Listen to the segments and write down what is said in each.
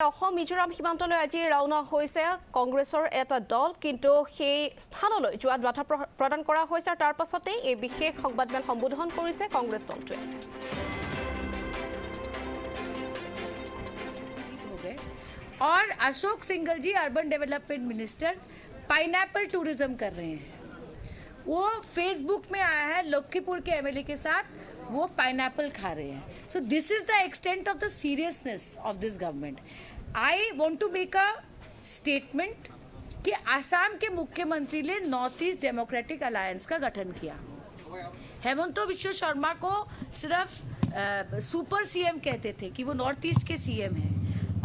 অসম মিজোৰাম সীমান্তলৈ আজি ৰাওনা হৈছে কংগ্ৰেছৰ এটা দল কিন্তু সেই স্থানলৈ যোৱাত বাধা প্ৰদান কৰা হৈছে আৰু তাৰ পাছতে এই বিশেষ সংবাদমেল সম্বোধন কৰিছে কংগ্ৰেছ দলটোৱে और Ashok Singhal ji urban development minister pineapple tourism कर रहे हैं। वो फेसबुक में आया है लखीमपुर के एमएलए के साथ वो पाइनएप्पल खा रहे हैं। So this is the extent of the seriousness of this government. I want to make a statement कि आसाम के मुख्यमंत्री ने नॉर्थ ईस्ट डेमोक्रेटिक अलायंस का गठन किया। हेमंत बिश्व शर्मा को सिर्फ सुपर सीएम कहते थे कि वो नॉर्थ ईस्ट के सीएम हैं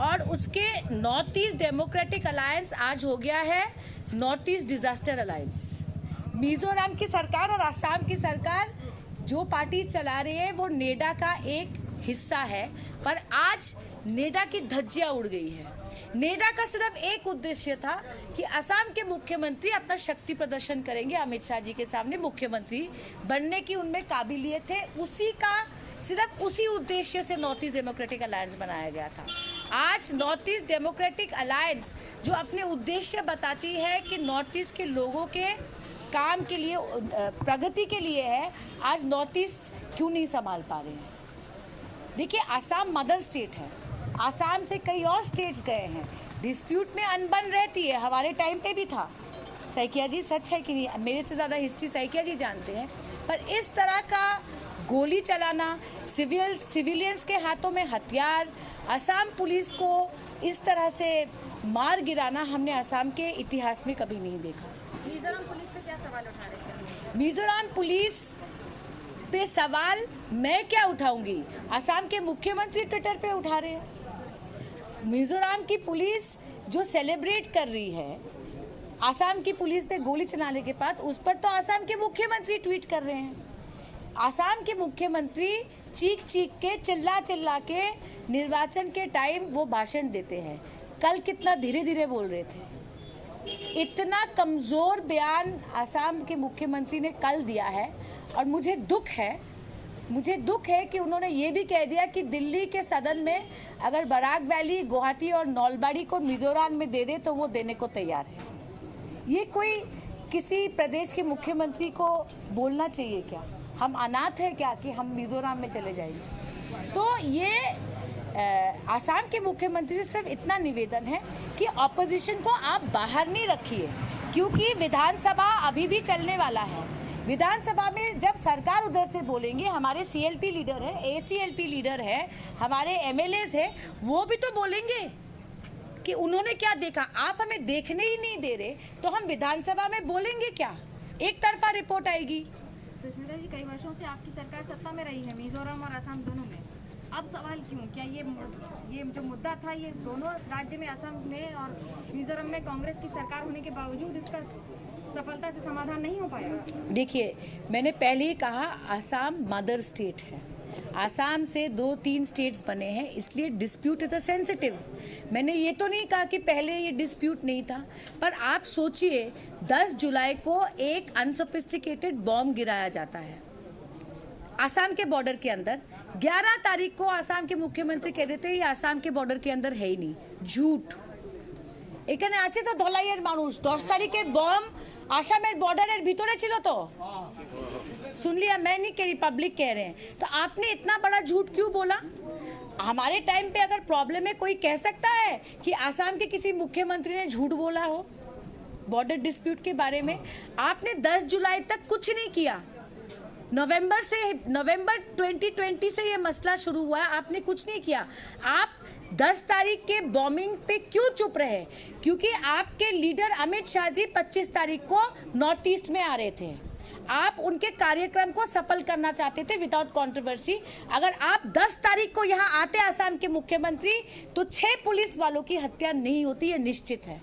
और उसके नॉर्थ ईस्ट डेमोक्रेटिक अलायंस आज हो गया है north east disaster alliance. Mizoram की सरकार और आसाम की सरकार जो पार्टी चला रही है वो नेडा का एक हिस्सा है, पर आज नेडा की धज्जियां उड़ गई है। नेडा का सिर्फ एक उद्देश्य था कि असम के मुख्यमंत्री अपना शक्ति प्रदर्शन करेंगे अमित शाह जी के सामने, मुख्यमंत्री बनने की उनमें काबिलियत है, सिर्फ उसी उद्देश्य से नॉर्थ ईस्ट डेमोक्रेटिक अलायंस बनाया गया था। आज नॉर्थ ईस्ट डेमोक्रेटिक अलायंस जो अपने उद्देश्य बताती है कि नॉर्थ ईस्ट के लोगों के काम के लिए, प्रगति के लिए है, आज नॉर्थ ईस्ट क्यों नहीं संभाल पा रहे हैं? देखिए, आसाम मदर स्टेट है, आसाम से कई और स्टेट्स गए हैं, डिस्प्यूट में अनबन रहती है, हमारे टाइम पे भी था। सैकिया जी सच है कि नहीं? मेरे से ज़्यादा हिस्ट्री सैकिया जी जानते हैं, पर इस तरह का गोली चलाना, सिविलियंस के हाथों में हथियार, असम पुलिस को इस तरह से मार गिराना हमने असम के इतिहास में कभी नहीं देखा। मिजोरम पुलिस पे क्या सवाल उठा रहे हैं? मिजोरम पुलिस पे सवाल मैं क्या उठाऊंगी? असम के मुख्यमंत्री ट्विटर पे उठा रहे हैं। मिजोरम की पुलिस जो सेलिब्रेट कर रही है असम की पुलिस पे गोली चलाने के बाद, उस पर तो असम के मुख्यमंत्री ट्वीट कर रहे हैं। असम के मुख्यमंत्री चीख के चिल्ला के निर्वाचन के टाइम वो भाषण देते हैं। कल कितना धीरे धीरे बोल रहे थे। इतना कमजोर बयान असम के मुख्यमंत्री ने कल दिया है और मुझे दुख है कि उन्होंने ये भी कह दिया कि दिल्ली के सदन में अगर बराक वैली, गुवाहाटी और नौलबाड़ी को मिजोरम में दे दे तो वो देने को तैयार है। ये कोई किसी प्रदेश के मुख्यमंत्री को बोलना चाहिए क्या? हम अनाथ है क्या कि हम मिजोरम में चले जाएंगे? तो ये आसाम के मुख्यमंत्री से सिर्फ इतना निवेदन है कि ऑपोजिशन को आप बाहर नहीं रखिए, क्योंकि विधानसभा अभी भी चलने वाला है। विधानसभा में जब सरकार उधर से बोलेंगे, हमारे सीएलपी लीडर है, एसीएलपी लीडर है, हमारे एमएलएज है, वो भी तो बोलेंगे कि उन्होंने क्या देखा। आप हमें देखने ही नहीं दे रहे तो हम विधानसभा में बोलेंगे क्या? एक तरफा रिपोर्ट आएगी। सुष्मिता जी, कई वर्षों से आपकी सरकार सत्ता में रही है मिजोरम और असम दोनों में, अब सवाल क्यों? क्या ये जो मुद्दा था ये दोनों राज्य में, असम में और मिजोरम में कांग्रेस की सरकार होने के बावजूद इसका सफलता से समाधान नहीं हो पाया? देखिए, मैंने पहले ही कहा असम मदर स्टेट है, आसाम से 2-3 स्टेट्स बने हैं, इसलिए डिस्प्यूट इज अ सेंसिटिव। मैंने ये तो नहीं कहा कि पहले ये डिस्प्यूट नहीं था, पर आप सोचिए 10 जुलाई को एक अनसोफिस्टिकेटेड बॉम्ब गिराया जाता है आसाम के बॉर्डर के अंदर। 11 तारीख को आसाम के मुख्यमंत्री कह देते हैं ये आसाम के बॉर्डर के अंदर है ही नहीं, झूठ। এখানে আছে তো ধলাইয়ের মানুষ। 10 তারিখের বম আসামের বর্ডারের ভিতরে ছিল তো, सुन लिया, मैं नहीं कह रही, पब्लिक कह रहे हैं। तो आपने इतना बड़ा झूठ क्यों बोला? हमारे टाइम पे अगर प्रॉब्लम है, कोई कह सकता है कि आसाम के किसी मुख्यमंत्री ने झूठ बोला हो बॉर्डर डिस्प्यूट के बारे में? आपने 10 जुलाई तक कुछ नहीं किया। नवंबर 2020 से ये मसला शुरू हुआ है, आपने कुछ नहीं किया। आप 10 तारीख के बॉम्बिंग पे क्यों चुप रहे? क्योंकि आपके लीडर अमित शाह जी 25 तारीख को नॉर्थ ईस्ट में आ रहे थे। आप उनके कार्यक्रम को सफल करना चाहते थे विदाउट कंट्रोवर्सी। अगर आप 10 तारीख को यहाँ आते असम के मुख्यमंत्री तो 6 पुलिस वालों की हत्या नहीं होती, ये निश्चित है।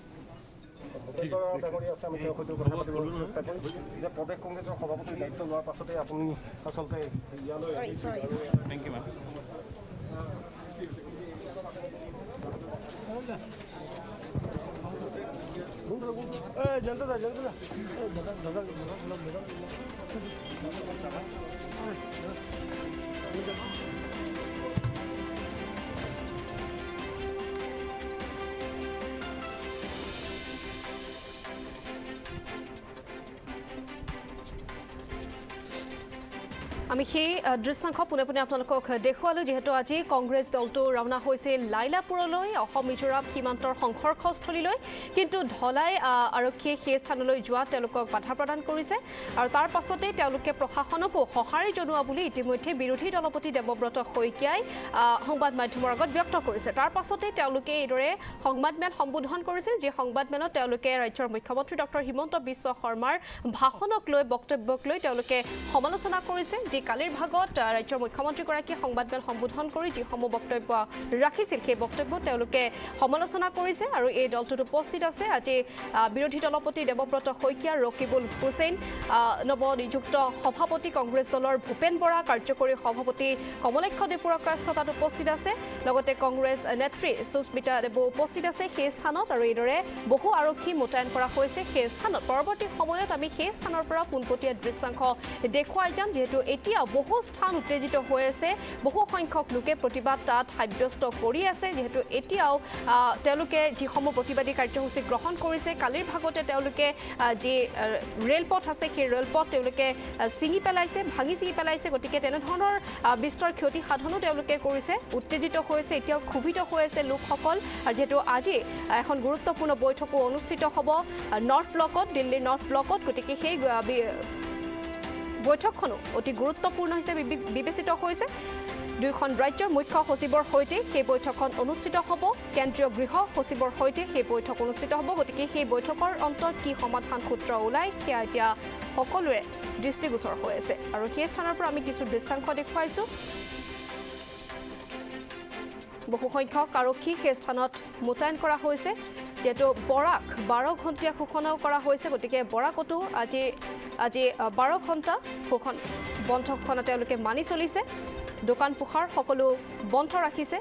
আমি সেই দৃশ্যাংশ পোনে পোনে আপোনালোকক দেখুৱালোঁ যিহেতু আজি কংগ্ৰেছ দলটো ৰাওনা হৈছে লাইলাপুৰলৈ অসম মিজোৰাম সীমান্তৰ সংঘৰ্ষস্থলীলৈ কিন্তু ধলাই আৰক্ষীয়ে সেই স্থানলৈ যোৱা তেওঁলোকক বাধা প্ৰদান কৰিছে আৰু তাৰ পাছতে তেওঁলোকে প্ৰশাসনকো সঁহাৰি জনোৱা বুলি ইতিমধ্যে বিৰোধী দলপতি দেৱব্ৰত শইকীয়াই সংবাদ মাধ্যমৰ আগত ব্যক্ত কৰিছে তাৰ পাছতে তেওঁলোকে এইদৰে সংবাদমেল সম্বোধন কৰিছিল যে সংবাদমেলত তেওঁলোকে ৰাজ্যৰ মুখ্যমন্ত্ৰী ডক্টৰ হিমন্ত বিশ্ব শৰ্মাৰ ভাষণক লৈ বক্তব্যক লৈ তেওঁলোকে সমালোচনা কৰিছে যে কালিৰ ভাগত ৰাজ্যৰ মুখ্যমন্ত্ৰীগৰাকীয়ে সংবাদমেল সম্বোধন কৰি যিসমূহ বক্তব্য ৰাখিছিল সেই বক্তব্য তেওঁলোকে সমালোচনা কৰিছে আৰু এই দলটোত উপস্থিত আছে আজি বিৰোধী দলপতি দেৱব্ৰত শইকীয়া ৰকিবুল হুছেইন নৱনিযুক্ত সভাপতি কংগ্ৰেছ দলৰ ভূপেন বৰা কাৰ্যকৰী সভাপতি কমলেক্ষ দেপুৰকাশ তাত উপস্থিত আছে লগতে কংগ্ৰেছ নেত্ৰী সুস্মিতা দেৱো উপস্থিত আছে সেই স্থানত আৰু এইদৰে বহু আৰক্ষী মোতায়েন কৰা হৈছে সেই স্থানত পৰৱৰ্তী সময়ত আমি সেই স্থানৰ পৰা পোনপটীয়া দৃশ্যাংশ দেখুৱাই যাম যিহেতু এতিয়া বহু স্থান উত্তেজিত হৈ আছে বহু সংখ্যক লোকে প্ৰতিবাদ তাত সাব্যস্ত কৰি আছে যিহেতু এতিয়াও তেওঁলোকে যিসমূহ প্ৰতিবাদী কাৰ্যসূচী গ্ৰহণ কৰিছে কালিৰ ভাগতে তেওঁলোকে যি ৰেলপথ আছে সেই ৰেলপথ তেওঁলোকে ছিঙি পেলাইছে ভাঙি ছিঙি পেলাইছে গতিকে তেনেধৰণৰ বিস্তৰ ক্ষতি সাধনো তেওঁলোকে কৰিছে উত্তেজিত হৈছে এতিয়াও ক্ষোভিত হৈ আছে লোকসকল আৰু যেহেতু আজি এখন গুৰুত্বপূৰ্ণ বৈঠকো অনুষ্ঠিত হ'ব নৰ্থ ব্লকত দিল্লীৰ নৰ্থ ব্লকত গতিকে সেই বৈঠকখনো অতি গুৰুত্বপূৰ্ণ হিচাপে বিবেচিত হৈছে দুইখন ৰাজ্যৰ মুখ্য সচিবৰ সৈতে সেই বৈঠকখন অনুষ্ঠিত হ'ব কেন্দ্ৰীয় গৃহ সচিবৰ সৈতে সেই বৈঠক অনুষ্ঠিত হ'ব গতিকে সেই বৈঠকৰ অন্তত কি সমাধান সূত্ৰ ওলাই সেয়া এতিয়া সকলোৰে দৃষ্টিগোচৰ হৈ আছে আৰু সেই স্থানৰ পৰা আমি কিছু দৃশ্যাংশ দেখুৱাইছোঁ বহু সংখ্যক আৰক্ষী সেই স্থানত মোতায়েন কৰা হৈছে যেহেতু বৰাক 12 ঘণ্টীয়া ঘোষণাও কৰা হৈছে গতিকে বৰাকতো আজি 12 ঘণ্টা বন্ধ ঘোষণা তেওঁলোকে মানি চলিছে দোকান পোহাৰ সকলো বন্ধ ৰাখিছে